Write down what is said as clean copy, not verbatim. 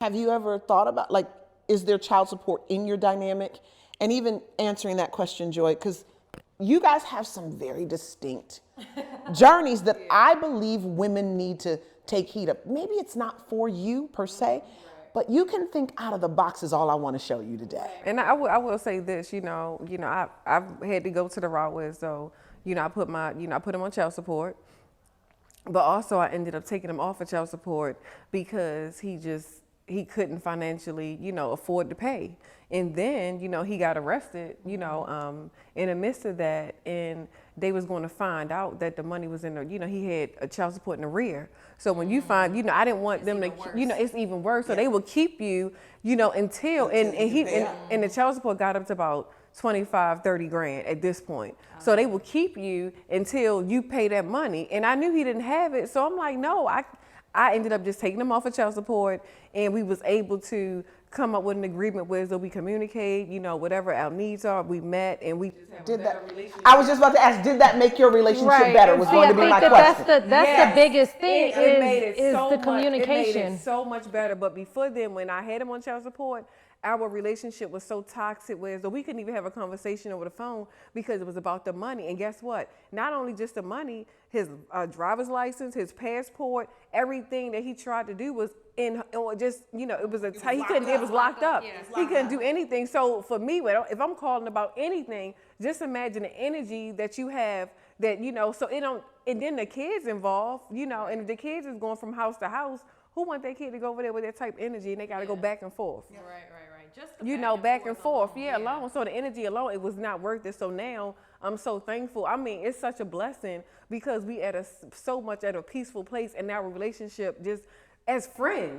Have you ever thought about, like, is there child support in your dynamic? And even answering that question, Joy, because you guys have some very distinct journeys that I believe women need to take heed of. Maybe it's not for you per se, but you can think out of the box is all I want to show you today. And I will say this, I've had to go to the route where, so, I put him on child support, but also I ended up taking him off of child support because he couldn't financially, afford to pay. And then, he got arrested, in the midst of that, and they was going to find out that the money was in the, he had a child support in the rear. So when you find, I didn't want them to, it's even worse. So they will keep you, until, and the child support got up to about 25, 30 grand at this point. So they will keep you until you pay that money. And I knew he didn't have it. So I'm like, no, I ended up just taking him off of child support, and we was able to come up with an agreement where so we communicate, whatever our needs are, we met, and we just have a better relationship. I was just about to ask, did that make your relationship better? Was going to be my question. That's the biggest thing is the communication. It made it so much better. But before then, when I had him on child support, our relationship was so toxic where we couldn't even have a conversation over the phone because it was about the money. And guess what? Not only just the money, his driver's license, his passport, everything that he tried to do was in, or just, it was it was locked up. He couldn't do anything. So for me, if I'm calling about anything, just imagine the energy that you have that, so it don't, and then the kids involved, and if the kids is going from house to house, who want their kid to go over there with that type of energy and they got to go back and forth? Yeah. Right. Just back and forth. Alone. So the energy alone, it was not worth it. So now I'm so thankful. I mean, it's such a blessing because we so much at a peaceful place, and our relationship just as friends.